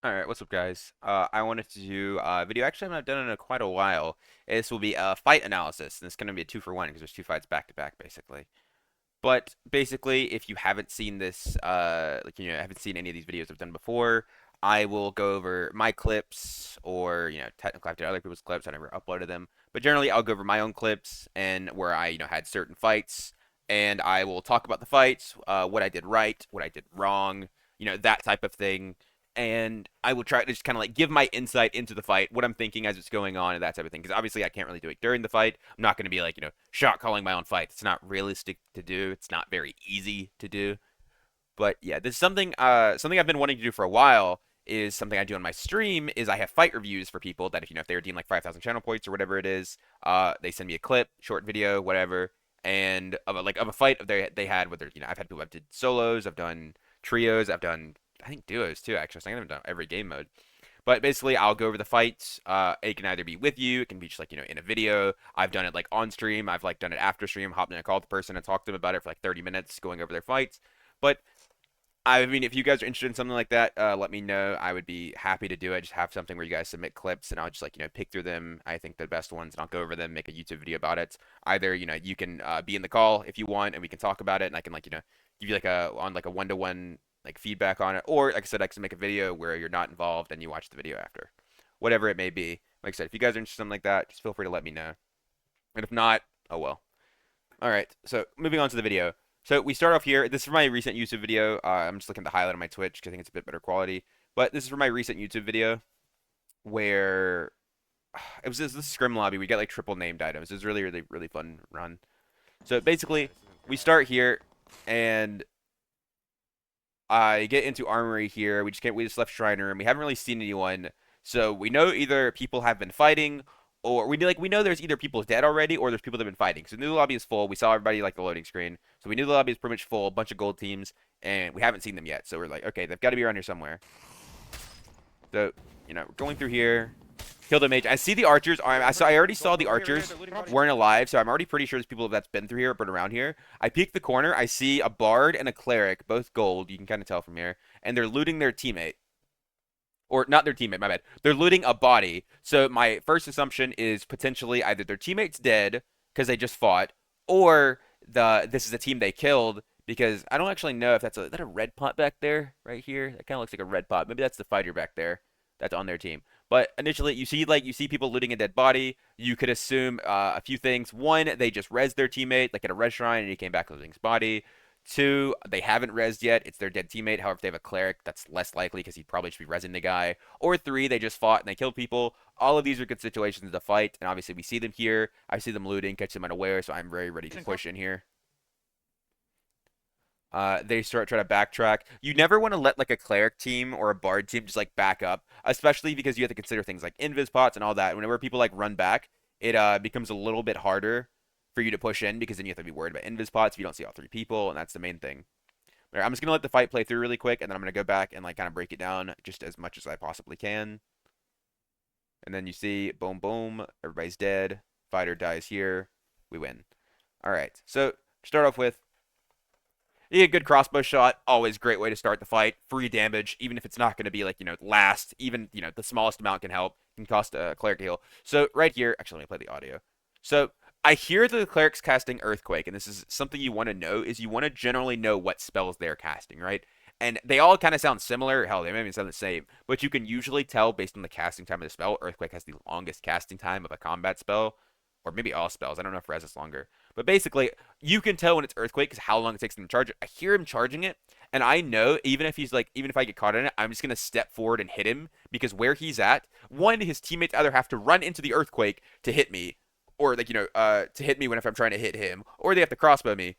Alright, what's up guys? I wanted to do a video, actually I haven't done it in quite a while. This will be a fight analysis, and it's going to be a 2-for-1 because there's two fights back to back basically. But basically, if you haven't seen this, haven't seen any of these videos I've done before, I will go over my clips, or, technically I've done other people's clips, I never uploaded them. But generally, I'll go over my own clips, and where I, had certain fights, and I will talk about the fights, what I did right, what I did wrong, that type of thing. And I will try to just kind of like give my insight into the fight, what I'm thinking as it's going on, and that type of thing. Because obviously, I can't really do it during the fight. I'm not going to be like, shot calling my own fight. It's not realistic to do. It's not very easy to do. But yeah, this is something I've been wanting to do for a while. Is something I do on my stream. Is I have fight reviews for people that if they redeem like 5,000 channel points or whatever it is, they send me a clip, short video, whatever, and of a fight they had. Whether I've had people I've did solos, I've done trios, I've done I think duos too. Actually, I think I've done every game mode. But basically, I'll go over the fights. It can either be with you, it can be just like in a video. I've done it like on stream. I've like done it after stream, hopped in a call with the person and talked to them about it for like 30 minutes, going over their fights. But I mean, if you guys are interested in something like that, let me know. I would be happy to do it. Just have something where you guys submit clips, and I'll just like pick through them. I think the best ones, and I'll go over them, make a YouTube video about it. Either you can be in the call if you want, and we can talk about it, and I can like give you like a one-to-one like feedback on it, or like I said, I can make a video where you're not involved and you watch the video after, whatever it may be. Like I said, if you guys are interested in something like that, just feel free to let me know. And if not, oh well. All right, so moving on to the video. So we start off here. This is for my recent YouTube video. I'm just looking at the highlight on my Twitch because I think it's a bit better quality. But this is for my recent YouTube video where it was this scrim lobby. We get like triple named items. It was really, really, really fun run. So basically, we start here, and I get into armory here. We just left Shriner, and we haven't really seen anyone. So we know either people have been fighting, or we know there's either people dead already, or there's people that have been fighting. So we knew the lobby is full. We saw everybody like the loading screen, so we knew the lobby is pretty much full. A bunch of gold teams, and we haven't seen them yet. So we're like, okay, they've got to be around here somewhere. So we're going through here. Kill the mage. I see the archers. I already saw the archers weren't alive, so I'm already pretty sure there's people that's been through here, but around here. I peek the corner. I see a bard and a cleric, both gold. You can kind of tell from here, and they're looting their teammate, or not their teammate. My bad. They're looting a body. So my first assumption is potentially either their teammate's dead because they just fought, or this is a team they killed. Because I don't actually know if is that a red pot back there, right here. That kind of looks like a red pot. Maybe that's the fighter back there that's on their team. But initially, you see people looting a dead body. You could assume a few things. One, they just rezzed their teammate, like at a res shrine, and he came back looting his body. Two, they haven't rezzed yet. It's their dead teammate. However, if they have a cleric, that's less likely because he'd probably just be rezzing the guy. Or three, they just fought and they killed people. All of these are good situations to fight, and obviously we see them here. I see them looting, catch them unaware, so I'm very ready to push in here. They try to backtrack. You never want to let like a cleric team or a bard team just like back up, especially because you have to consider things like invis pots and all that. Whenever people like run back, it becomes a little bit harder for you to push in because then you have to be worried about invis pots if you don't see all three people, and that's the main thing. All right, I'm just gonna let the fight play through really quick, and then I'm gonna go back and like kind of break it down just as much as I possibly can. And then you see, boom, boom, everybody's dead. Fighter dies here. We win. All right, so start off with. Yeah, good crossbow shot, always great way to start the fight. Free damage, even if it's not going to be like, last. Even, the smallest amount can help. Can cost a cleric to heal. So right here, actually, let me play the audio. So I hear the cleric's casting Earthquake, and this is something you want to know, is you want to generally know what spells they're casting, right? And they all kind of sound similar. Hell, they may even sound the same. But you can usually tell based on the casting time of the spell. Earthquake has the longest casting time of a combat spell. Or maybe all spells. I don't know if Res is longer. But basically, you can tell when it's Earthquake because how long it takes them to charge it. I hear him charging it, and I know even if I get caught in it, I'm just gonna step forward and hit him because where he's at, one, his teammates either have to run into the Earthquake to hit me, or to hit me whenever I'm trying to hit him, or they have to crossbow me.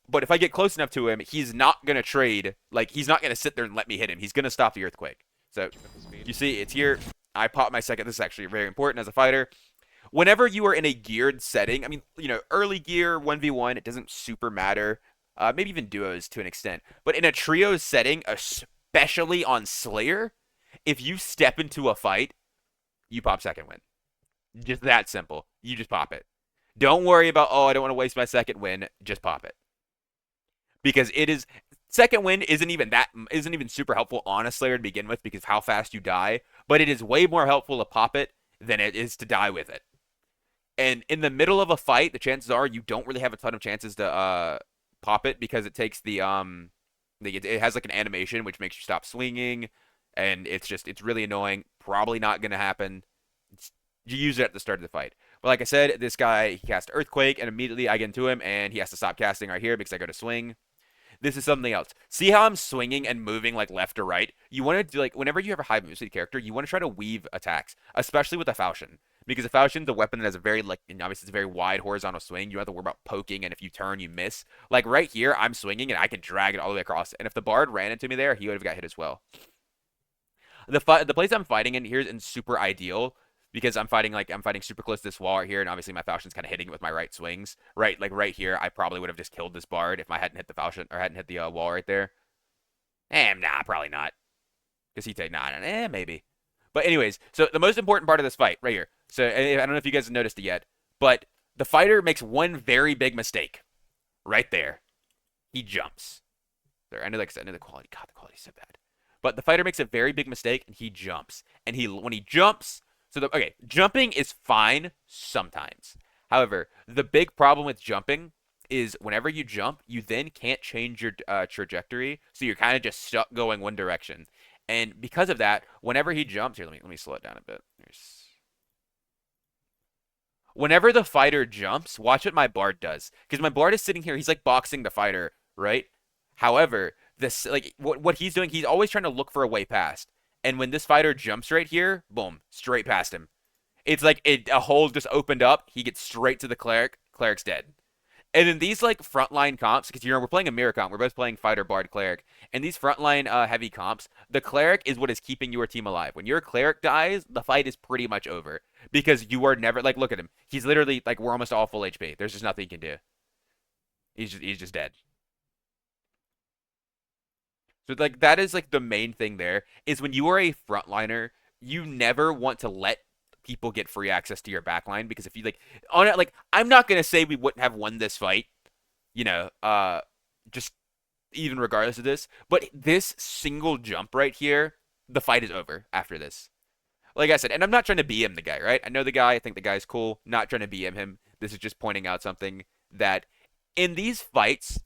But if I get close enough to him, he's not gonna trade. Like he's not gonna sit there and let me hit him. He's gonna stop the Earthquake. So you see, it's here. I pop my second. This is actually very important as a fighter. Whenever you are in a geared setting, I mean, early gear, 1v1, it doesn't super matter. Maybe even duos to an extent. But in a trio setting, especially on Slayer, if you step into a fight, you pop second win. Just that simple. You just pop it. Don't worry about, oh, I don't want to waste my second win. Just pop it. Because it is Second wind isn't even super helpful on a Slayer to begin with because of how fast you die, but it is way more helpful to pop it than it is to die with it. And in the middle of a fight, the chances are you don't really have a ton of chances to pop it because it takes it has like an animation which makes you stop swinging, and it's really annoying. Probably not gonna happen. You use it at the start of the fight. But like I said, this guy he cast Earthquake, and immediately I get into him, and he has to stop casting right here because I go to swing. This is something else. See how I'm swinging and moving like left or right? You want to do like whenever you have a high movement character, you want to try to weave attacks, especially with a falchion. Because a falchion's a weapon that has a very like and obviously it's a very wide horizontal swing. You don't have to worry about poking, and if you turn, you miss. Like right here, I'm swinging and I can drag it all the way across. And if the bard ran into me there, he would have got hit as well. The place I'm fighting in here is super ideal because I'm fighting super close to this wall right here, and obviously my falchion's kind of hitting it with my right swings. Right, like right here, I probably would have just killed this bard if I hadn't hit the falchion or hadn't hit the wall right there. Nah, probably not. Because he take maybe. But anyways, so the most important part of this fight right here. So I don't know if you guys have noticed it yet, but the fighter makes one very big mistake right there. He jumps. There, I know, like I said, I know the quality. God, the quality's so bad. But the fighter makes a very big mistake, and he jumps. And when he jumps, okay, jumping is fine sometimes. However, the big problem with jumping is whenever you jump, you then can't change your trajectory, so you're kind of just stuck going one direction. And because of that, whenever he jumps, here, let me slow it down a bit. Whenever the fighter jumps, watch what my bard does, because my bard is sitting here, he's like boxing the fighter, right? However, this like what he's doing, he's always trying to look for a way past. And when this fighter jumps right here, boom, straight past him. It's like a hole just opened up. He gets straight to the cleric. Cleric's dead. And then these like frontline comps, because we're playing a mirror comp, we're both playing fighter, bard, cleric, and these frontline heavy comps, the cleric is what is keeping your team alive. When your cleric dies, the fight is pretty much over because you are never like look at him. He's literally like we're almost all full HP. There's just nothing he can do. He's just dead. So like that is like the main thing there is when you are a frontliner, you never want to let people get free access to your backline because if you like on it like I'm not gonna say we wouldn't have won this fight, you know, just even regardless of this, but this single jump right here, the fight is over after this. Like I said, and I'm not trying to BM the guy, right? I know the guy, I think the guy's cool, not trying to BM him. This is just pointing out something that in these fights,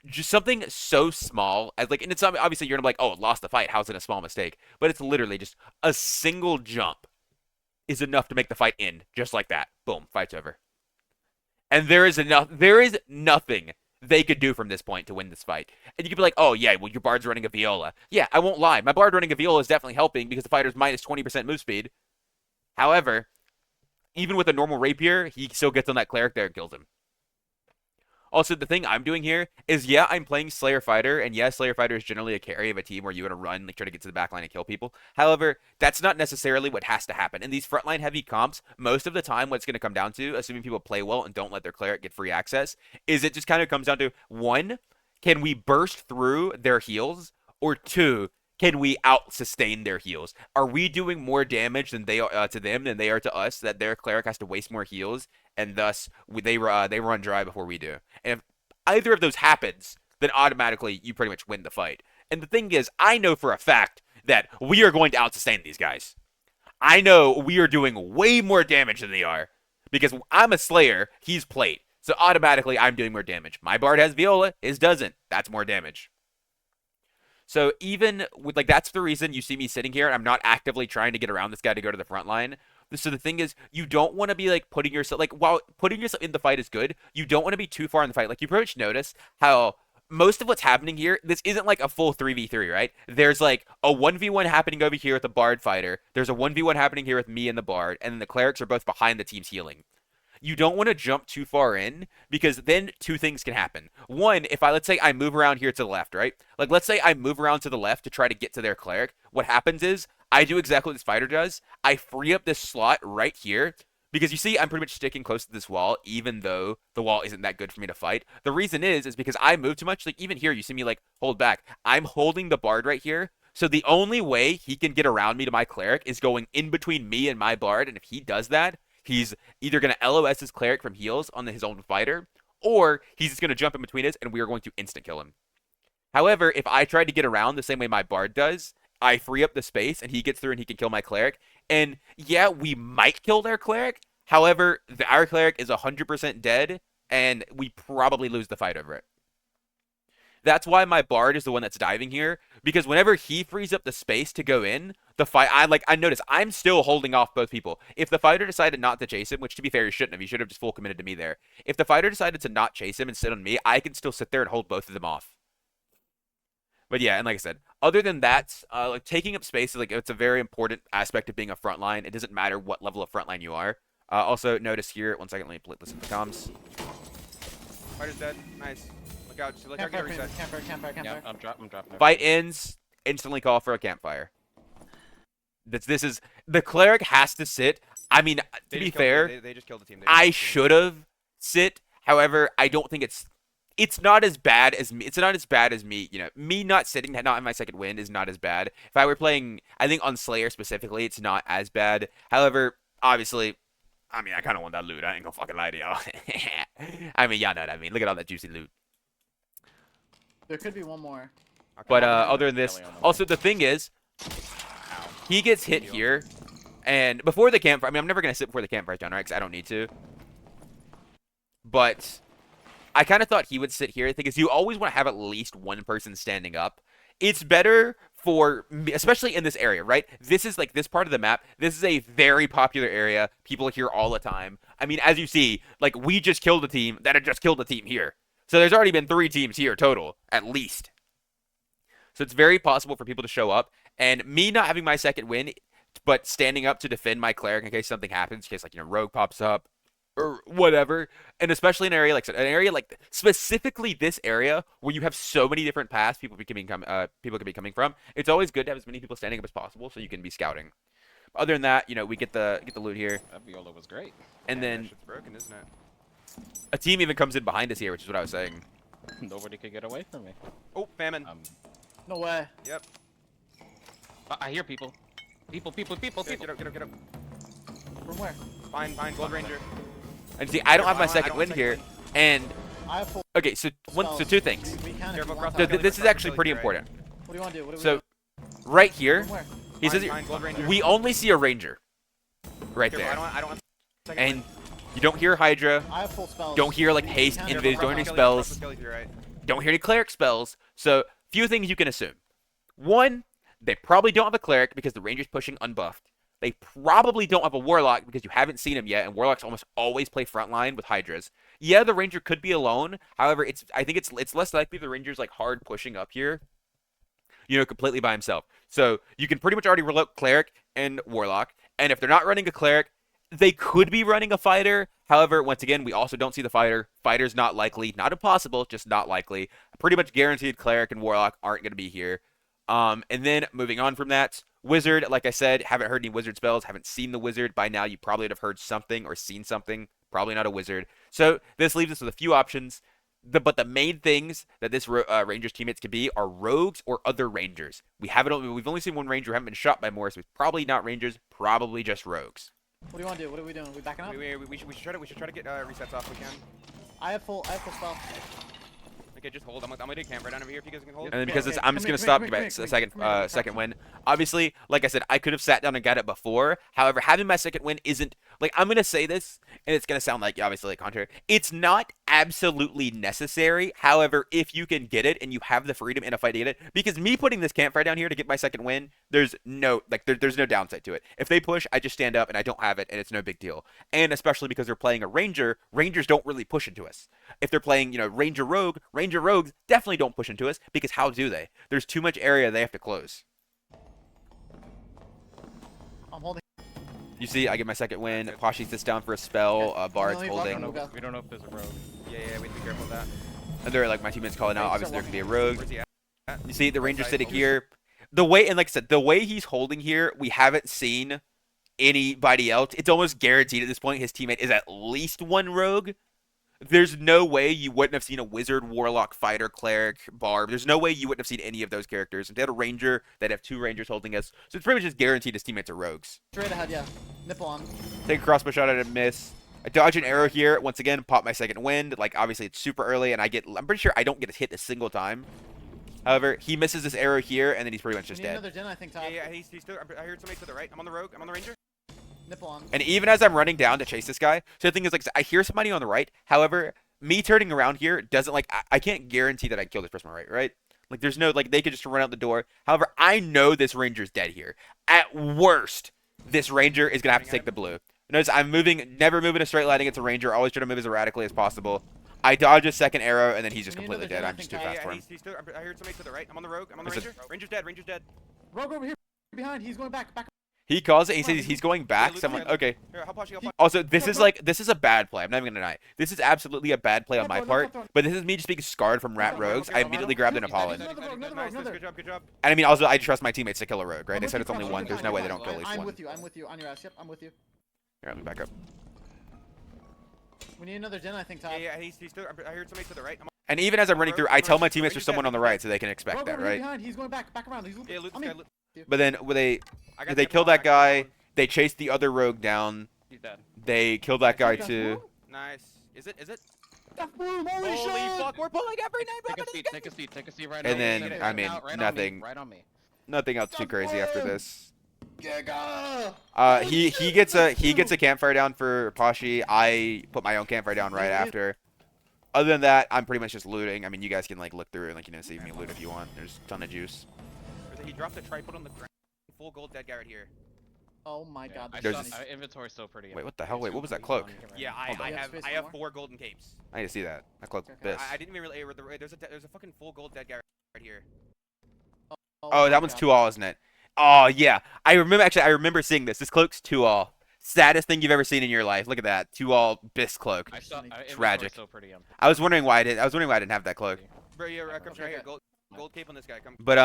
just something so small as like, and it's obviously you're gonna be like, oh, lost the fight. How's it a small mistake? But it's literally just a single jump is enough to make the fight end just like that. Boom, fight's over. And there is nothing they could do from this point to win this fight. And you could be like, oh yeah, well your bard's running a viola. Yeah, I won't lie. My bard running a viola is definitely helping because the fighter's minus 20% move speed. However, even with a normal rapier, he still gets on that cleric there and kills him. Also, the thing I'm doing here is, yeah, I'm playing Slayer Fighter, and yeah, Slayer Fighter is generally a carry of a team where you want to run, like try to get to the back line and kill people. However, that's not necessarily what has to happen. In these frontline heavy comps, most of the time, what's going to come down to, assuming people play well and don't let their cleric get free access, is it just kind of comes down to one, can we burst through their heals, or two, can we out sustain their heals? Are we doing more damage than they are to them than they are to us? That their cleric has to waste more heals, and thus they run dry before we do. And if either of those happens, then automatically you pretty much win the fight. And the thing is, I know for a fact that we are going to out sustain these guys. I know we are doing way more damage than they are because I'm a Slayer, he's plate, so automatically I'm doing more damage. My bard has Viola, his doesn't. That's more damage. So even with like that's the reason you see me sitting here and I'm not actively trying to get around this guy to go to the front line. So the thing is, you don't want to be like putting yourself like while putting yourself in the fight is good, you don't want to be too far in the fight. Like you pretty much notice how most of what's happening here, this isn't like a full 3v3, right? There's like a 1v1 happening over here with the bard fighter. There's a 1v1 happening here with me and the bard, and then the clerics are both behind the team's healing. You don't want to jump too far in because then two things can happen. One, if let's say I move around here to the left, right? Like let's say I move around to the left to try to get to their cleric. What happens is I do exactly what this fighter does. I free up this slot right here because you see I'm pretty much sticking close to this wall even though the wall isn't that good for me to fight. The reason is because I move too much. Like even here you see me like hold back. I'm holding the bard right here. So the only way he can get around me to my cleric is going in between me and my bard, and if he does that, he's either going to LOS his cleric from heals on his own fighter, or he's just going to jump in between us, and we are going to instant kill him. However, if I tried to get around the same way my bard does, I free up the space and he gets through and he can kill my cleric. And yeah, we might kill their cleric. However, our cleric is 100% dead and we probably lose the fight over it. That's why my bard is the one that's diving here, because whenever he frees up the space to go in the fight, I notice I'm still holding off both people. If the fighter decided not to chase him, which to be fair he shouldn't have, he should have just full committed to me there. If the fighter decided to not chase him and sit on me, I can still sit there and hold both of them off. But yeah, and like I said, other than that, like taking up space, like it's a very important aspect of being a frontline. It doesn't matter what level of frontline you are. Also, notice here, 1 second, let me listen to the comms. Fighter's dead. Nice. Look out, look out, get a reset. Campfire. Yeah, I'm dropping. Fight ends, instantly call for a campfire. This is, the cleric has to sit. I mean, to be fair, they just killed the team. I should have sit. However, I don't think it's not as bad as me. It's not as bad as me, you know, me not sitting, not having my second win is not as bad. If I were playing, I think on Slayer specifically, it's not as bad. However, obviously, I mean, I kind of want that loot. I ain't gonna fucking lie to y'all. I mean, y'all know what I mean. Look at all that juicy loot. There could be one more. But other than this, also the thing is, he gets hit here, and before the campfire, I mean, I'm never gonna sit before the campfire's done, right? Because I don't need to. But I kind of thought he would sit here, because you always want to have at least one person standing up. It's better for me, especially in this area, right? This is like this part of the map. This is a very popular area. People are here all the time. I mean, as you see, like we just killed a team that had just killed a team here. So there's already been 3 teams here total, at least. So it's very possible for people to show up. And me not having my second win, but standing up to defend my cleric in case something happens, in case like, you know, rogue pops up or whatever. And especially in an area like specifically this area where you have so many different paths people can be coming from. It's always good to have as many people standing up as possible so you can be scouting. Other than that, you know, we get the loot here. That Viola was great. And then that shit's broken, isn't it? a team even comes in behind us here, which is what I was saying. Nobody could get away from me. Oh, famine. No way. Yep. I hear people. People. Get up. From where? Fine, Gold Ranger. And see, I don't have my second win here. And I have full okay, so 2 things. We can if Careful, you want cross that. This is actually pretty important. What do you want to do? What do we So do? right here, From where? he says Fine, Gold Ranger. we only see a ranger right Careful, there. I don't want second And win. you don't hear Hydra, I have full spells. don't hear like We haste, can- invis, Careful, don't hear cross spells, Skelly to your right. don't hear any cleric spells. So few things you can assume. 1, they probably don't have a cleric because the ranger's pushing unbuffed. They probably don't have a warlock because you haven't seen him yet, and warlocks almost always play frontline with hydras. Yeah, the ranger could be alone. However, I think it's less likely the ranger's like hard pushing up here, you know, completely by himself. So you can pretty much already reload cleric and warlock. And if they're not running a cleric, they could be running a fighter. However, once again, we also don't see the fighter. Fighter's not likely, not impossible, just not likely. Pretty much guaranteed cleric and warlock aren't going to be here. And then moving on from that, wizard, like I said, haven't heard any wizard spells, haven't seen the wizard. By now, you probably would have heard something or seen something. Probably not a wizard. So this leaves us with a few options. But the main things that this Rangers teammates could be are rogues or other Rangers. We've only seen one Ranger who haven't been shot by more, so it's probably not Rangers, probably just rogues. What do you want to do? What are we doing? We backing up? We should try to get resets off if we can. I have full spell. Okay, just hold. I'm gonna do camp right down over here if you guys can hold. And then because Okay, I'm just gonna stop a second win. Obviously, like I said, I could have sat down and got it before. However, having my second win isn't like, I'm gonna say this, and it's gonna sound like obviously like contrary. It's not absolutely necessary. However, if you can get it and you have the freedom in a fight to get it, because me putting this campfire down here to get my second win, there's no there's no downside to it. If they push, I just stand up and I don't have it, and it's no big deal. And especially because they're playing a ranger, rangers don't really push into us. If they're playing, you know, ranger rogues definitely don't push into us, because how do they? There's too much area they have to close. I'm holding. You see, I get my second win. Pashi sits down for a spell. Bard's We holding. don't know. We don't know if there's a rogue. Yeah, we have to be careful of that. And they're like, my teammates calling out. Obviously, there could be a rogue. Where's he at? You see, the ranger's sitting here. The way, and like I said, the way he's holding here, we haven't seen anybody else. It's almost guaranteed at this point his teammate is at least one rogue. There's no way you wouldn't have seen a wizard, warlock, fighter, cleric, barb. There's no way you wouldn't have seen any of those characters. If they had a ranger, they'd have 2 rangers holding us. So it's pretty much just guaranteed his teammates are rogues. Straight ahead, yeah. Nipple on. Take a crossbow shot at a miss. I dodge an arrow here. Once again, pop my second wind. Like, obviously, it's super early, and I'm pretty sure I don't get hit a single time. However, he misses this arrow here, and then he's pretty much We just need dead. another gen, I think, top. Yeah, he's still. I heard somebody to the right. I'm on the rogue. I'm on the ranger. Nipple on. And even as I'm running down to chase this guy, so the thing is, like, I hear somebody on the right. However, me turning around here doesn't, like, I can't guarantee that I kill this person on the right, right? Like, there's no, like, they could just run out the door. However, I know this ranger's dead here. At worst, this ranger is gonna have to take the blue. Notice I'm never moving a straight line against a ranger. Always try to move as erratically as possible. I dodge a second arrow, and then he's just We need completely another dead. gen, I'm I just think, too top. fast for him. He's still. I heard somebody to the right. I'm on the rogue. I'm on the There's a- ranger. Ranger's dead. Ranger's dead. Rogue over here behind. He's going back. He calls it. He says he's going back. Luke, Someone. Luke. Okay. Here, how Poshi, how Poshi. Also, this is a bad play. I'm not even gonna deny. This is absolutely a bad play on my No, part. no, no. But this is me just being scarred from rat No, no, rogues. no, I no, immediately no, grabbed no, an no, Apollon. no, no, no, Nice, no, good job, good job. And I mean, also, I trust my teammates to kill a rogue, right? I'm They with said you, it's only Crouch, one. I'm There's with no you, way they Crouch. don't kill at least I'm one. with you. I'm with you. On your ass. Yep, I'm with you. Here, let me back up. We need another gen, I think, top. Yeah, he's still. I heard somebody to the right. I'm on, And even as I'm running through, I tell my teammates there's Ranger's someone dead, on the right, so they can expect Rogue that, over here right? behind. He's going back around. He's yeah, Luke's on me. got Luke. But then when I got they the kill Apollon, that I got the guy, Apollon. they chase the other rogue down. He's dead. They kill that guy That's too. blue? Nice. Is it? That's blue. Holy Holy shit! fuck, we're pulling every name Take up a in this seat. game. Take a seat. Take a seat right And now. then, Right I mean, now, right nothing. On me, right on me. Nothing else too crazy after this. Giga! He gets a campfire down for Pashi. I put my own campfire down right after. Other than that, I'm pretty much just looting. I mean, you guys can like look through and like see me loot if you want. There's a ton of juice. He dropped a tripod on the ground. Full gold dead guy right here. Oh my god. I There's saw, this- inventory's so pretty. Wait, what the hell? Wait, what was that cloak? Yeah, Hold on. I You have have space I for have more? 4 golden capes. I need to see that. That cloak. Okay. This. I didn't even really. There's a fucking full gold dead guy right here. Oh, my that one's God. 2-all, isn't it? Oh yeah, I remember seeing this. This cloak's 2-all. Saddest thing you've ever seen in your life. Look at that, 2-all bis cloak. I saw. Tragic. So pretty. I was wondering why I didn't have that cloak. Bro, yeah, Okay, come okay. right here. Gold cape on this guy. Come. But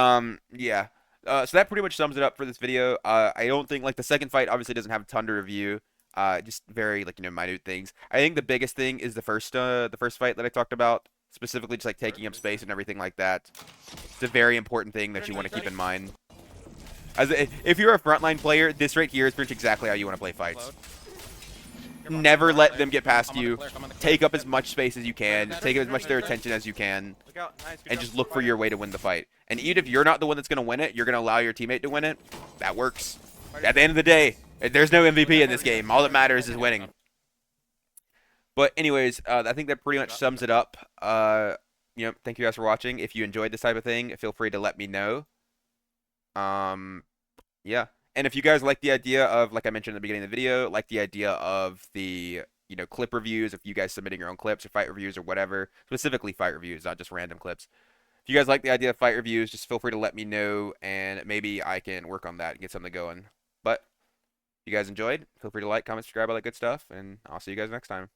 yeah. So that pretty much sums it up for this video. I don't think like the second fight obviously doesn't have a ton to review. Just very like minute things. I think the biggest thing is the first fight that I talked about, specifically just like taking up space and everything like that. It's a very important thing that you want to keep in mind. If you're a frontline player, this right here is pretty much exactly how you want to play fights. Never let them get past you. Take up as much space as you can. Take up as much of their attention as you can. Look out. Nice. Good And job. just look for your way to win the fight. And even if you're not the one that's going to win it, you're going to allow your teammate to win it. That works. At the end of the day, there's no MVP in this game. All that matters is winning. But anyways, I think that pretty much sums it up. Thank you guys for watching. If you enjoyed this type of thing, feel free to let me know. Yeah. And if you guys like the idea of, like I mentioned at the beginning of the video, like the idea of the, clip reviews, if you guys submitting your own clips or fight reviews or whatever, specifically fight reviews, not just random clips. If you guys like the idea of fight reviews, just feel free to let me know, and maybe I can work on that and get something going. But if you guys enjoyed, feel free to like, comment, subscribe, all that good stuff, and I'll see you guys next time.